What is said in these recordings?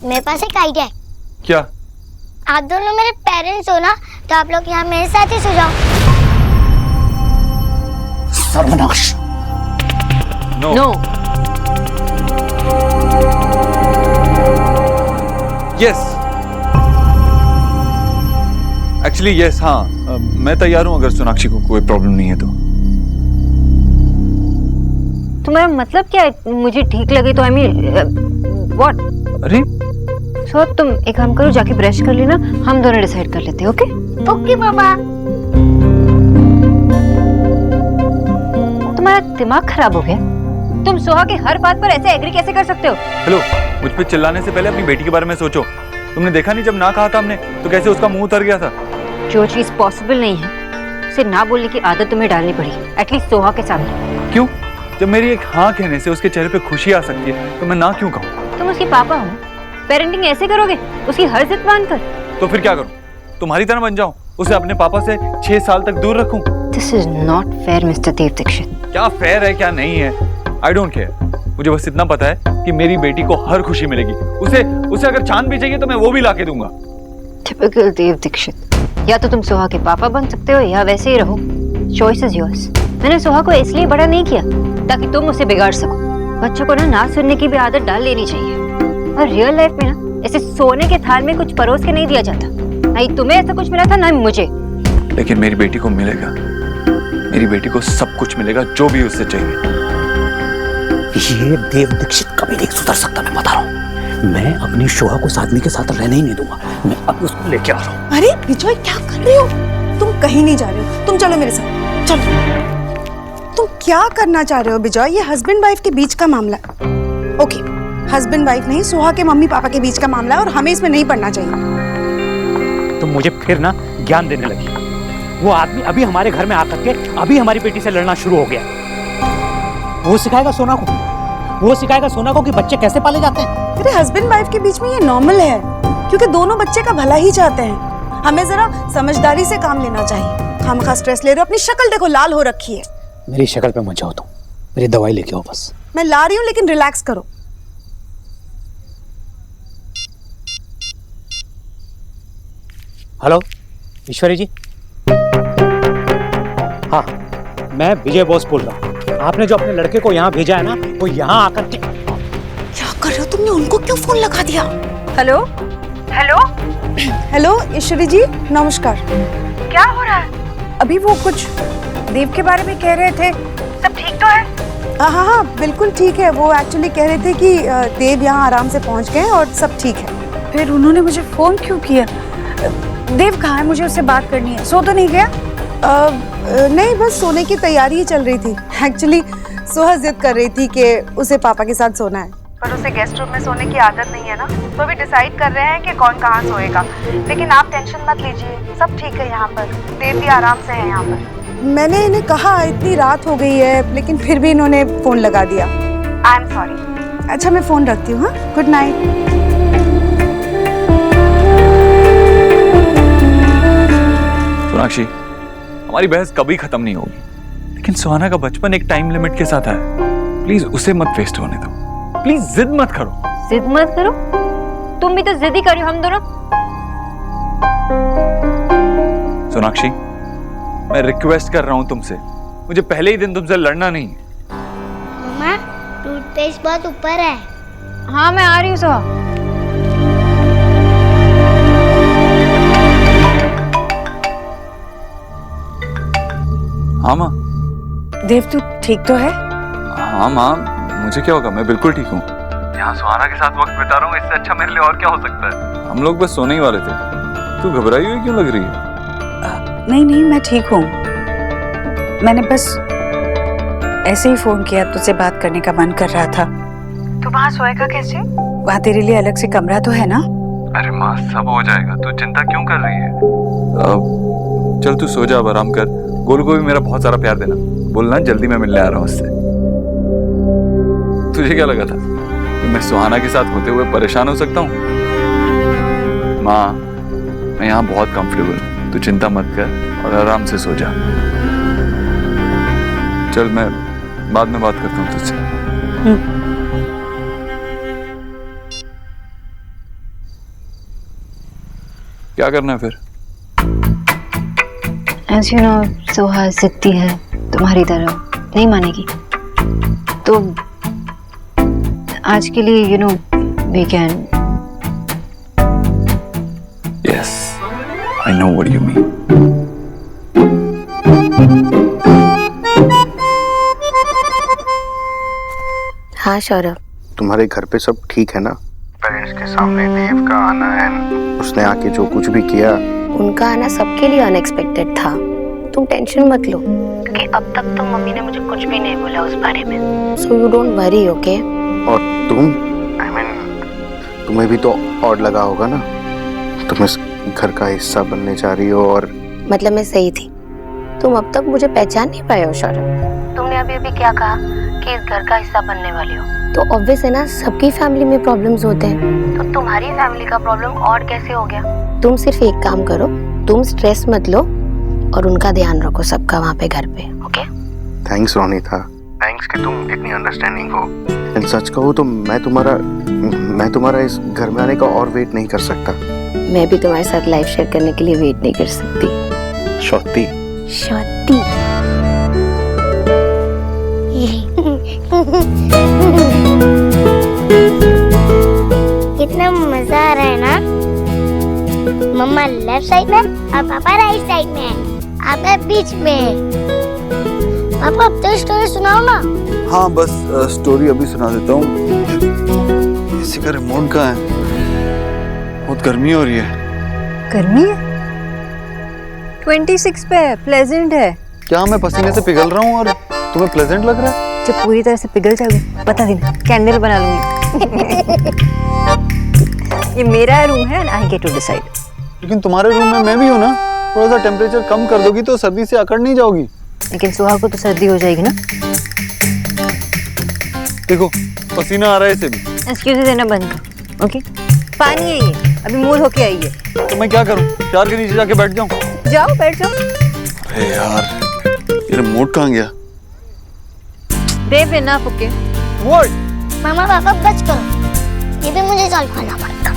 मेरे पास एक आइडिया है। क्या? आप दोनों मेरे पेरेंट्स हो ना, तो आप लोग यहाँ मेरे साथ ही सो जाओ। सर्वनाश। No. No. Yes, actually yes, हाँ मैं तैयार हूँ अगर सोनाक्षी को कोई प्रॉब्लम नहीं है तो। तुम्हारा मतलब क्या है? मुझे ठीक लगे तो आई मीन व्हाट? अरे सो तुम एक काम करो, जाके ब्रश कर लेना, हम दोनों डिसाइड कर लेते हैं। ओके ओके पापा। तुम्हारा दिमाग खराब हो गया? तुम सोहा की हर बात पर ऐसे एग्री कैसे कर सकते हो? हेलो, मुझ पे चिल्लाने से पहले अपनी बेटी के बारे में सोचो। तुमने देखा नहीं जब ना कहा था हमने तो कैसे उसका मुंह उतर गया था। जो चीज पॉसिबल नहीं है उसे ना बोलने की आदत तुम्हें डालनी पड़ी, एटलीस्ट सोहा के सामने। क्यों? जब मेरी एक हाँ कहने से उसके चेहरे पे खुशी आ सकती है तो मैं ना क्यों कहूँ? तुम उसके पापा हो, पेरेंटिंग ऐसे करोगे उसकी हर जिद मानकर? तो फिर क्या करूँ? तुम्हारी तरह बन जाऊं, उसे अपने पापा से 6 साल तक दूर रखूं? This is not fair mister Dev Dikshit. क्या फेयर है क्या नहीं है, आई डोंट केयर। मुझे बस इतना पता है कि मेरी बेटी को हर खुशी मिलेगी। उसे अगर चांद भी चाहिए तो मैं वो भी लाके दूंगा। टिपिकल देव दीक्षित। या तो तुम सोहा के पापा बन सकते हो या वैसे ही रहो। Choice is yours. मैंने सोहा को इसलिए बड़ा नहीं किया ताकि तुम उसे बिगाड़ सको। बच्चों को ना सुनने की भी आदत डाल लेनी चाहिए। और रियल लाइफ में ना ऐसे सोने के थाल में कुछ परोस के नहीं दिया जाता। नहीं तुम्हें ऐसा कुछ मिला था ना मुझे। लेकिन मेरी बेटी को मिलेगा, मेरी बेटी को सब कुछ मिलेगा जो भी उससे चाहिए। ये देव दीक्षित कभी नहीं सुधर सकता, मैं बता रहा हूँ। मैं अपनी शोहा को इस आदमी के साथ रहने ही नहीं दूंगा। मैं अब उसको लेके आ रहा हूँ। अरे विजय, क्या कर रहे हो? तुम कहीं नहीं जा रहे हो, तुम चलो मेरे साथ, चलो। तुम क्या करना चाह रहे हो विजय? ये हस्बैंड वाइफ के बीच का मामला है। ओके, हस्बैंड वाइफ नहीं, सोहा के मम्मी पापा के बीच का मामला है और हमें इसमें नहीं पड़ना चाहिए। तुम मुझे फिर ना ज्ञान देने लगी। वो आदमी अभी हमारे घर में आकर के अभी हमारी बेटी से लड़ना शुरू हो गया। वो सिखाएगा सोना को कि बच्चे कैसे पाले जाते हैं। अरे हस्बैंड वाइफ के बीच में ये नॉर्मल है, क्योंकि दोनों बच्चे का भला ही चाहते हैं। हमें जरा समझदारी से काम लेना चाहिए। खामखा स्ट्रेस ले रहे हो, अपनी शक्ल देखो लाल हो रखी है। मेरी शक्ल पे मत जाओ तुम, मेरी दवाई लेके आओ बस। मैं ला रही हूँ, लेकिन रिलैक्स करो। हेलो ईश्वरी जी। हाँ, मैं विजय बॉस बोल रहा हूँ। आपने जो अपने लड़के को यहाँ भेजा है ना, वो यहाँ आकर के क्या कर रहे हो? तुमने उनको क्यों फोन लगा दिया? हेलो हेलो हेलो ईश्वरी जी, नमस्कार। क्या हो रहा है? अभी वो कुछ देव के बारे में कह रहे थे, सब ठीक तो है? हाँ हाँ बिल्कुल ठीक है। वो एक्चुअली कह रहे थे कि देव यहाँ आराम से पहुँच गए और सब ठीक है। फिर उन्होंने मुझे फोन क्यों किया? देव कहाँ है? मुझे उससे बात करनी है। सो तो नहीं गया? नहीं, बस सोने की तैयारी ही चल रही थी। एक्चुअली सोहा जिद कर रही थी कि उसे पापा के साथ सोना है। पर उसे गेस्ट रूम में सोने की आदत नहीं है ना, तो अभी डिसाइड कर रहे हैं कि कौन कहाँ सोएगा। लेकिन आप टेंशन मत लीजिए, सब ठीक है यहाँ पर। देव भी आराम से है यहाँ पर। मैंने इन्हें कहा इतनी रात हो गई है, लेकिन फिर भी इन्होंने फोन लगा दिया। I am sorry. अच्छा, मैं फोन रखती हूँ। हाँ, गुड नाइट। सोनाक्षी, हमारी बहस कभी खत्म नहीं होगी, लेकिन सुहाना का बचपन एक टाइम लिमिट के साथ है। प्लीज उसे मत वेस्ट होने दो। प्लीज जिद मत करो। जिद मत करो? तुम भी तो जिद ही कर रहे हो। हम दोनों। सोनाक्षी, मैं रिक्वेस्ट कर रहा हूं तुमसे, मुझे पहले ही दिन तुमसे लड़ना नहीं। मम्मा, टूथपेस्ट बहुत ऊपर है। हाँ मैं आ रही हूँ सोहा। हाँ माँ। देव तू ठीक तो है? हाँ माँ, मुझे क्या होगा, मैं बिल्कुल ठीक हूँ। यहाँ सुहाना के साथ वक्त बिता रहा हूँ, इससे अच्छा मेरे लिए और क्या हो सकता है। हम लोग बस सोने ही वाले थे। तू घबराई हुई क्यों लग रही है? नहीं नहीं, मैं ठीक हूँ। मैंने बस ऐसे ही फोन किया, तुझसे बात करने का मन कर रहा था। तू वहाँ सोएगा कैसे? वहाँ तेरे लिए अलग से कमरा तो है ना? अरे माँ, सब हो जाएगा, तू चिंता क्यों कर रही है? चल तू सो जा, अब आराम कर। गोलू को भी मेरा बहुत सारा प्यार देना, बोलना जल्दी मैं मिलने आ रहा हूँ उससे। तुझे क्या लगा था कि मैं सुहाना के साथ होते हुए परेशान हो सकता हूँ? माँ, मैं यहाँ बहुत कंफर्टेबल हूँ, तू चिंता मत कर और आराम से सो जा। चल, मैं बाद में बात करता हूँ तुझसे। क्या करना है फिर? As you know, सोहा जिद्दी है तुम्हारी तरह, नहीं मानेगी। तो आज के लिए you know we can। Yes, I know what you mean. हाँ सौरभ, तुम्हारे घर पे सब ठीक है ना? पेरेंट्स के सामने देव का आना है, उसने आके जो कुछ भी किया। उनका आना सबके लिए अनएक्सपेक्टेड था। तुम टेंशन मत लो, क्योंकि अब तक तो मम्मी ने मुझे कुछ भी नहीं बोला उस बारे में। So you don't worry, okay? और तुम, I mean, तुम्हें भी तो ऑड लगा होगा ना, तुम इस घर का हिस्सा बनने जा रही हो। और मतलब मैं सही थी, तुम अब तक मुझे पहचान नहीं पाए हो सौरभ। तुमने अभी अभी क्या कहा कि इस घर का हिस्सा बनने वाली हो, तो ऑब्वियस है ना, सबकी फैमिली में प्रॉब्लम्स होते हैं। तो तुम्हारी फैमिली का प्रॉब्लम और कैसे हो गया? तुम सिर्फ एक काम करो, तुम स्ट्रेस मत लो और उनका ध्यान रखो सबका वहाँ पे घर पे, ओके? थैंक्स रोनिता, थैंक्स कि तुम इतनी अंडरस्टैंडिंग हो। इन सच कहूँ तो मैं तुम्हारा इस घर में आने का और वेट नहीं कर सकता। मैं भी तुम्हारे साथ लाइफ शेयर करने के लिए वेट नहीं कर सकती। शौती शौती। कितना मजा आ रहा है ना। मम्मा लेफ्ट साइड में और पापा राइट साइड में है, आपका बीच में है। पापा अब तो स्टोरी सुनाओ ना। हाँ बस स्टोरी अभी सुना देता हूँ। इसी का रिमोट कहाँ है? बहुत गर्मी हो रही है। गर्मी है? 26 पे है, प्लेजेंट है। क्या मैं पसीने से पिघल रहा हूँ और तुम्हें प्लेजेंट लग रहा है? जब पूरी तरह से पिघल जाओगे बता देना, कैंडल बना लूंगी। ये मेरा रूम है and I get to decide. लेकिन तुम्हारे रूम में मैं भी हूँ ना, थोड़ा सा टेम्परेचर कम कर दोगी तो सर्दी से अकड़ नहीं जाओगी। लेकिन सुहा को तो सर्दी हो जाएगी ना। देखो पसीना आ रहा है इसे भी। एक्सक्यूज देना बंद कर, ओके? पानी है ये, अभी मूल होके आई है। तो मैं क्या करूँ, चार के नीचे जाके बैठ जाऊँ? जाओ बैठ जाओ। अरे यार ये रिमोट कहाँ गया? देव इनफ, ओके? व्हाट? मामा पापा बच करो, ये भी मुझे सॉल्व करना पड़ेगा।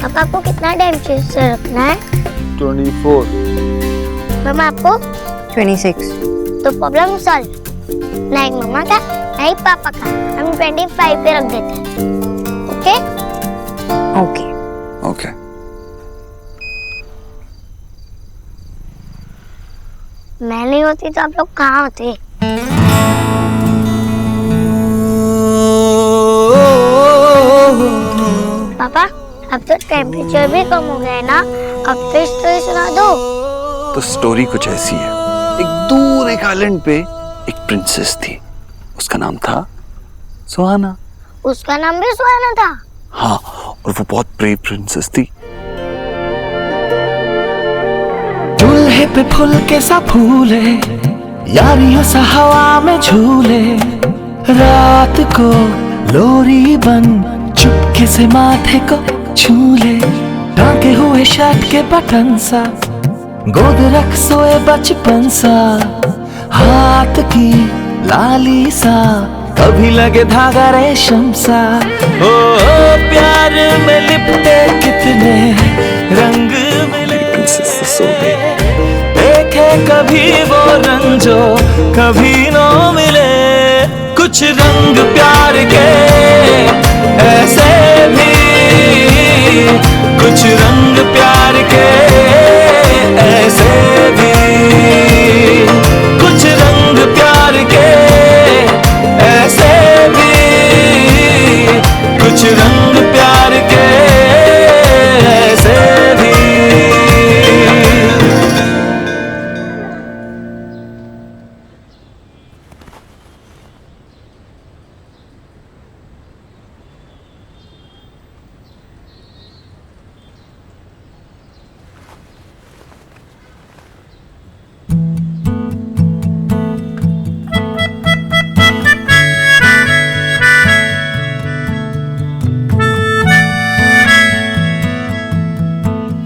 अब आपको कितना टाइम से रखना है? 24। मामा आपको? 26। तो प्रॉब्लम सॉल्व। नहीं मम्मा का, नहीं पापा का, हम 25 पे रख देते हैं, ओके? Okay okay. मैं नहीं होती तो आप लोग कहाँ होते? पापा अब तो टेम्परेचर भी कम हो गया है ना, अब तो स्टोरी सुना दो। तो स्टोरी कुछ ऐसी है। एक दूर एक आइलैंड पे एक प्रिंसेस थी, उसका नाम था सुहाना। उसका नाम भी सुहाना था? हाँ, और वो बहुत ब्रेव प्रिंसेस थी। दूल्हे पे फूल के सा फूले, यारियों सा हवा में झूले, रात को लोरी बन चुपके से माथे को छूले, टांगे हुए शर्ट के बटन सा, गोद रख सोए बचपन सा, हाथ की लाली सा, कभी लगे धागा रेशम सा। ओ प्यार में लिपटे कितने रंग मिले, देखे कभी वो रंग जो कभी न मिले, कुछ रंग प्यार के ऐसे भी, कुछ रंग प्यार के ऐसे भी, कुछ रंग प्यार के ऐसे भी, कुछ रंग प्यार के ऐसे भी।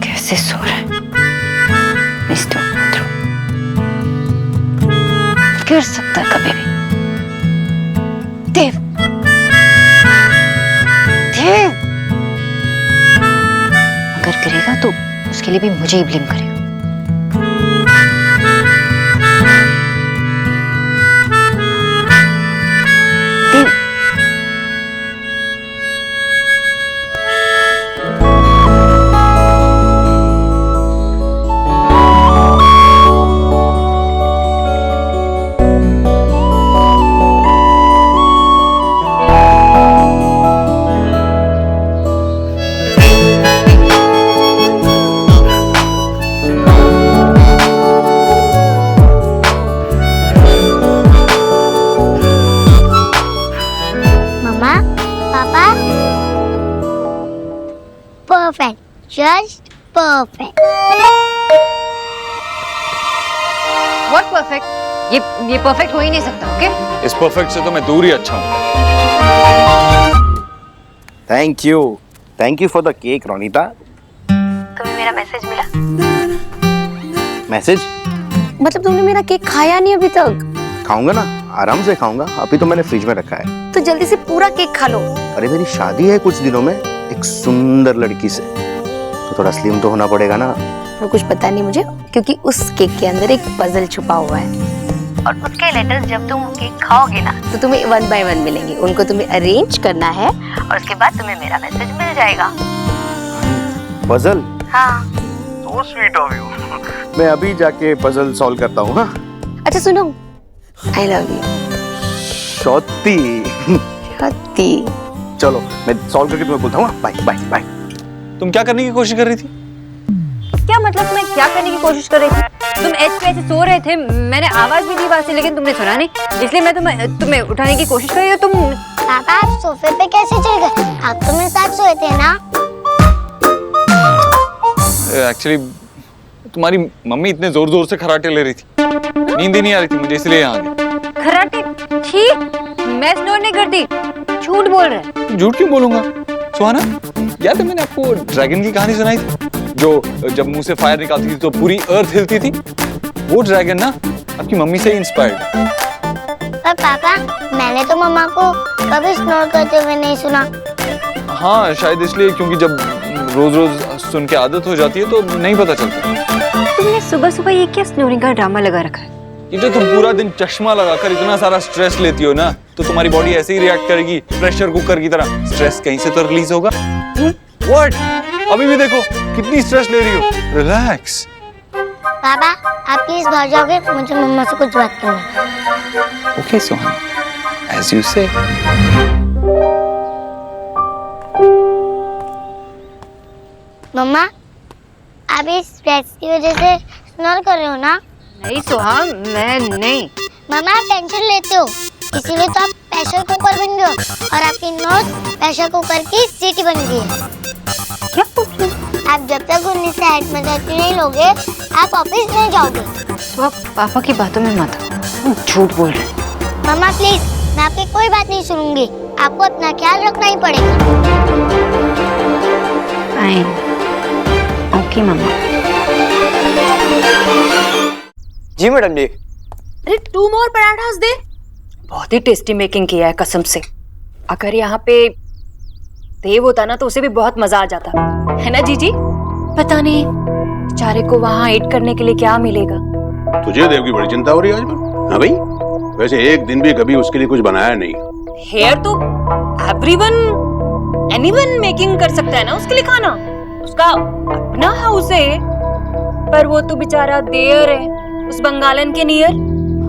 कैसे सो रहा है? मिस्टर गिर सकता है कभी भी। देव गिरेगा तो उसके लिए भी मुझे ही ब्लेम करेगा। देव, मम्मा, पापा, perfect, just perfect. What perfect? ये परफेक्ट हो ही नहीं सकता। ओके, इस परफेक्ट से तो मैं दूर ही अच्छा हूँ। Thank you for the cake Ronita. तुम्हें मेरा मैसेज मिला? मैसेज? मतलब तुमने मेरा केक खाया नहीं अभी तक? खाऊंगा ना, आराम से खाऊंगा। अभी तो मैंने फ्रिज में रखा है। तो जल्दी से पूरा केक खा लो। अरे मेरी शादी है कुछ दिनों में एक सुंदर लड़की से, तो थोड़ा स्लिम तो होना पड़ेगा ना। वो कुछ पता नहीं मुझे, क्योंकि उस केक के अंदर एक पजल छुपा हुआ है और उसके लेटर्स जब तुम केक खाओगे ना तो तुम्हें 1 by 1 मिलेंगे। उनको तुम्हें अरेंज करना है और उसके बाद तुम्हें मेरा मैसेज मिल जाएगा। पजल? हाँ। So sweet of you. मैं अभी जाके पजल सॉल्व करता हूँ। हाँ, अच्छा सुनो, आई लव यू। सौती। सौती। चलो मैं सॉल्व करके तुम्हें बोलता हूँ। Bye bye bye. तुम क्या करने की कोशिश कर रही थी? क्या मतलब मैं क्या करने की कोशिश कर रही थी? तुम ऐसे ऐसे सो रहे थे, मैंने आवाज भी दी बात से, लेकिन तुमने सुना नहीं, इसलिए मैं तुम्हें उठाने की कोशिश कर रही हूँ। तुम पापा, आप सोफे पे कैसे चढ़ गए? आप तो मेरे साथ सोए थे ना? एक्चुअली तुम्हारी मम्मी इतने जोर जोर से खराटे ले रही थी, नींद ही नहीं आ रही थी मुझे, इसलिए यहाँ आ गया। खराटे? ठीक, मैं स्नोर नहीं करती। झूठ बोल रहे हैं। झूठ क्यों बोलूंगा? सुहाना, याद है मैंने आपको ड्रैगन की कहानी सुनाई थी, जो जब मुंह से फायर निकालती थी तो पूरी अर्थ हिलती थी? वो ड्रैगन ना आपकी मम्मी से इंस्पायर्ड। पर पापा, मैंने तो मम्मा को कभी स्नोर करते हुए नहीं सुना। हाँ, शायद इसलिए, क्योंकि जब रोज रोज सुन के आदत हो जाती है तो नहीं पता चलता। तुमने सुबह सुबह ये क्या स्नोरिंग का ड्रामा लगा रखा है? ये जो तुम पूरा दिन चश्मा लगाकर इतना सारा स्ट्रेस लेती हो ना, तो तुम्हारी बॉडी ऐसे ही रिएक्ट करेगी, प्रेशर कुकर की तरह। स्ट्रेस कहीं से तो रिलीज होगा। व्हाट? अभी भी देखो कितनी स्ट्रेस ले रही हो। रिलैक्स। पापा, आप प्लीज बाहर जाओगे, मुझे मम्मा से कुछ बात करनी है। ओके सुहाना, एज यू से। मम्मा, आप इस स्ट्रेस की वजह से स्नोर कर रहे हो ना? नहीं सोहा, मैं नहीं। मम्मा, आप टेंशन लेते हो, इसीलिए तो आप प्रेशर कुकर बन गए हो और आपकी नोज प्रेशर कुकर की सीटी बन गई है। क्या पूछ रहे हो? आप जब तक उन्हें साइड में रखी नहीं लोगे, आप ऑफिस नहीं जाओगे। तो आप पापा की बातों में मत आओ, झूठ बोल रहे हैं। मम्मा प्लीज, मैं आपकी कोई बात नहीं सुनूंगी। आपको अपना ख्याल रखना ही पड़ेगा। फाइन, ओके मम्मा। जी मैडम जी। अरे 2 more पराठास दे। बहुत ही टेस्टी मेकिंग किया है कसम से। अगर यहाँ पे देव होता ना तो उसे भी बहुत मजा आ जाता, है ना जीजी? पता नहीं बेचारे को वहाँ एड करने के लिए क्या मिलेगा। तुझे देव की बड़ी चिंता हो रही है आजकल? हाँ भाई, वैसे एक दिन भी कभी उसके लिए कुछ बनाया नहीं। हेयर तो एवरीवन एनीवन मेकिंग कर सकता है ना उसके लिए खाना। उसका अपना हाउस है, पर वो तो बेचारा देयर है उस बंगालन के नियर।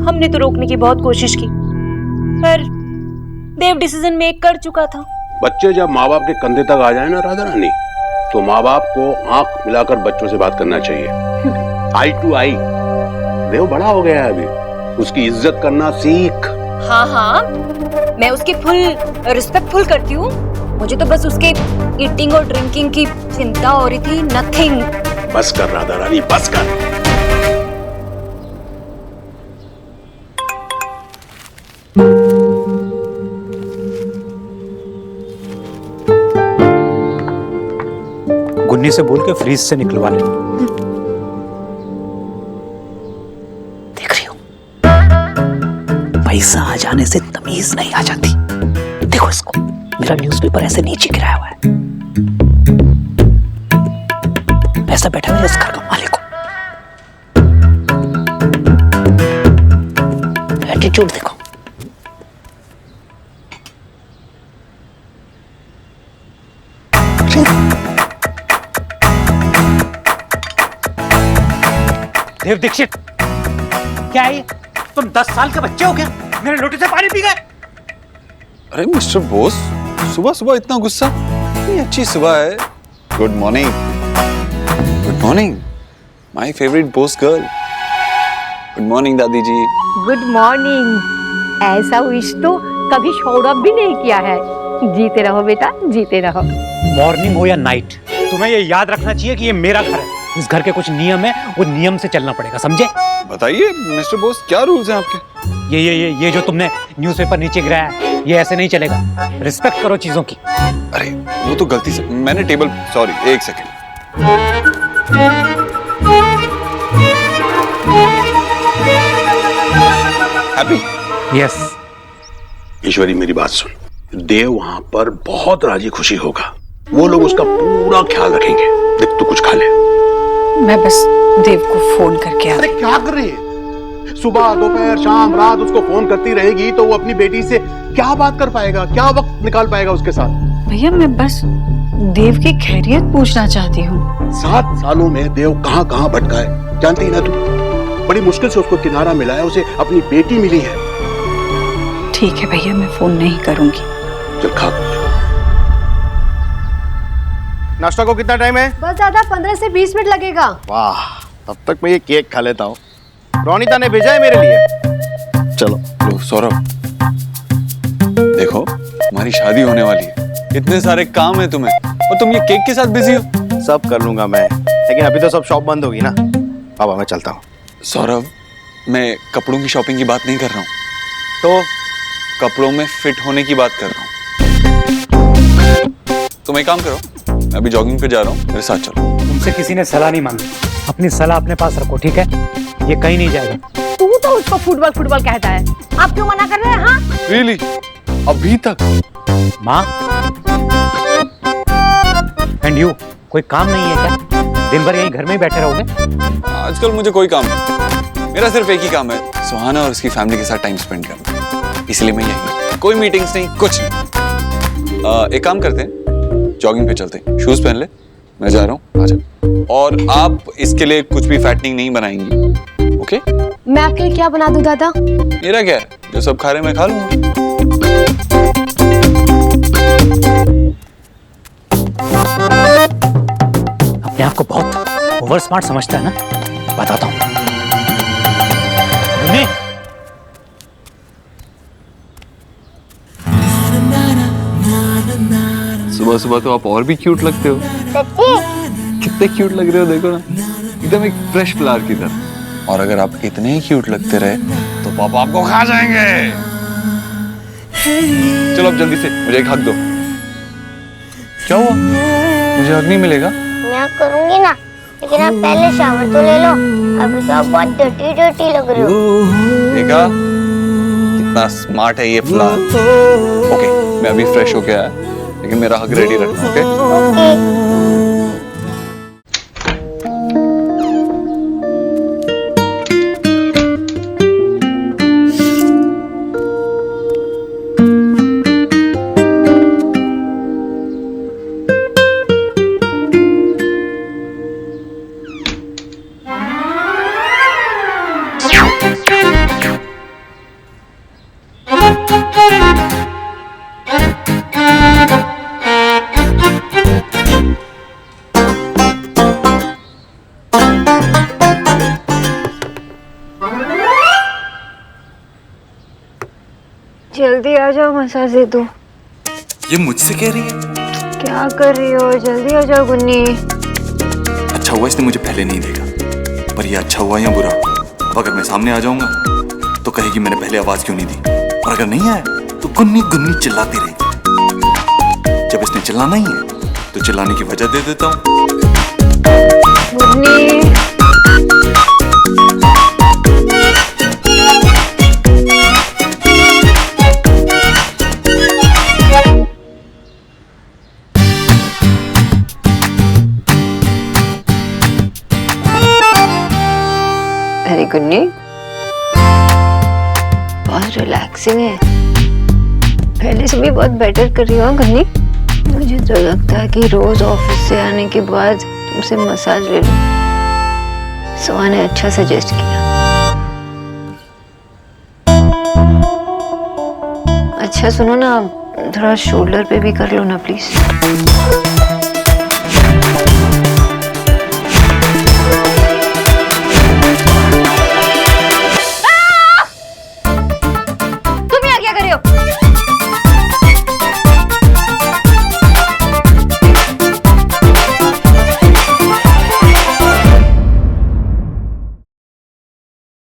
हमने तो रोकने की बहुत कोशिश की, पर देव डिसीजन मेक कर चुका था। बच्चे जब माँ बाप के कंधे तक आ जाए ना राधा रानी, तो माँ बाप को आंख मिलाकर बच्चों से बात करना चाहिए, आई टू आई। देव बड़ा हो गया है अभी, उसकी इज्जत करना सीख। हाँ हाँ, मैं उसकी फुल रिस्पेक्टफुल करती हूँ। मुझे तो बस उसके ईटिंग और ड्रिंकिंग की चिंता हो रही थी, नथिंग। बस कर राधा रानी, बस कर। गुन्नी से बोल के फ्रीज से निकलवा ले। देख रही हो, पैसा आ जाने से तमीज नहीं आ जाती। देखो इसको, मेरा न्यूज़पेपर ऐसे नीचे गिराया हुआ है। से बैठा हुआ इस घर का मालिक हूं। एटीट्यूड देखो। देव दीक्षित, क्या है ये? तुम 10 साल के बच्चे हो क्या? मेरे लोटे से पानी पी गए। अरे मिस्टर बोस, सुबह सुबह इतना गुस्सा? इतनी अच्छी सुबह है। Good morning. Good morning my favourite boss girl. Good morning दादी जी। Good morning. ऐसा विश तो कभी सौरभ भी नहीं किया है। जीते रहो बेटा, जीते रहो। मॉर्निंग हो या नाइट, तुम्हें ये याद रखना चाहिए कि ये मेरा घर है। इस घर के कुछ नियम है, वो नियम से चलना पड़ेगा, समझे? बताइए मिस्टर बोस, क्या रूल्स हैं आपके? ये जो तुमने न्यूज़पेपर नीचे गिराया है, ये ऐसे नहीं चलेगा। रिस्पेक्ट करो चीजों की। अरे वो तो गलती से मैंने टेबल, सॉरी, एक सेकेंड। हैप्पी? यस। ईश्वरी मेरी बात सुन, देव वहां पर बहुत राजी खुशी होगा। वो लोग उसका पूरा ख्याल रखेंगे। देख तू कुछ खा ले। मैं बस देव को फोन करके अरे क्या कर रही है? सुबह दोपहर शाम रात उसको फोन करती रहेगी तो वो अपनी बेटी से क्या बात कर पाएगा, क्या वक्त निकाल पाएगा उसके साथ? भैया मैं बस देव की खैरियत पूछना चाहती हूँ। 7 सालों में देव कहाँ कहाँ भटका है जानती है ना तू? बड़ी मुश्किल से उसको किनारा मिला है, उसे अपनी बेटी मिली है। ठीक है भैया, मैं फोन नहीं करूंगी। चल खा। नाश्ता को कितना टाइम है? बस दादा 15 से 20 मिनट लगेगा। वाह, तब तक मैं ये केक खा लेता हूँ। रोनिता ने भेजा है मेरे लिए। चलो। लो सौरभ, देखो तुम्हारी शादी होने वाली है, इतने सारे काम है तुम्हें, और तुम ये केक के साथ बिजी हो। सब कर लूंगा मैं, लेकिन अभी तो सब शॉप बंद होगी ना। बाबा मैं चलता हूँ। सौरभ, मैं कपड़ों की शॉपिंग की बात नहीं कर रहा हूँ, तो कपड़ों में फिट होने की बात कर रहा हूँ। तुम एक काम करो, मैं अभी जॉगिंग पे जा रहा हूँ, मेरे साथ चलो। तुमसे किसी ने सलाह नहीं मांगी, अपनी सलाह अपने पास रखो, ठीक है? ये कहीं नहीं जाएगा। तू तो उसको फुटबॉल कहता है, आप क्यों मना कर रहे हैं? हाँ Really? अभी तक? माँ एंड यू, कोई काम नहीं है क्या? दिन भर यहीं घर में ही बैठे रहोगे? आजकल मुझे कोई काम नहीं, मेरा सिर्फ एक ही काम है, सुहाना और उसकी फैमिली के साथ टाइम स्पेंड करना। इसलिए मैं यही, कोई मीटिंग्स नहीं, कुछ नहीं। एक काम करते हैं, जॉगिंग पे चलते हैं, शूज पहन ले, मैं जा रहा हूँ, आजा। और आप इसके लिए कुछ भी फैटनिंग नहीं बनाएंगी, ओके? मैं आपके लिए क्या बना दूं दादा? मेरा क्या है, जो सब खा रहे मैं खा लूंगा। अपने आप को बहुत ओवर स्मार्ट समझता है ना, बताता हूँ। सुबह सुबह तो आप और भी क्यूट लगते हो। सच्ची? कितने क्यूट लग रहे हो, देखो ना, एकदम एक फ्रेश फ्लावर की तरह। और अगर आप इतने ही क्यूट लगते रहे तो पापा आपको खा जाएंगे। चलो अब जल्दी से मुझे एक हग दो। क्या हुआ, मुझे हग नहीं मिलेगा? मैं करूंगी ना, लेकिन आप पहले शावर तो ले लो, अभी तो आप बहुत डर्टी लग रहे हो। देखा कितना स्मार्ट है ये फ्लावर। ओके, मैं अभी फ्रेश होके आया, लेकिन मेरा हग रेडी रखना, ओके? जल्दी आ जाओ, मसाज दे दो। ये मुझसे कह रही है? क्या कर रही हो, जल्दी आ जाओ गुन्नी। अच्छा हुआ इसने मुझे पहले नहीं देखा, पर ये अच्छा हुआ या बुरा, अब अगर मैं सामने आ जाऊंगा तो कहेगी मैंने पहले आवाज क्यों नहीं दी, और अगर नहीं आया तो गुन्नी गुन्नी चिल्लाती रहेगी। जब इसने चिल्लाना ही है तो चिल्लाने की वजह दे देता हूँ। गुन्नी रिलैक्सिंग है, पहले से भी बहुत बेटर कर रही हो गन्नी। मुझे तो लगता है कि रोज ऑफिस से आने के बाद तुमसे मसाज ले लूं। सोहा ने अच्छा सजेस्ट किया। अच्छा सुनो ना, थोड़ा शोल्डर पे भी कर लो ना प्लीज।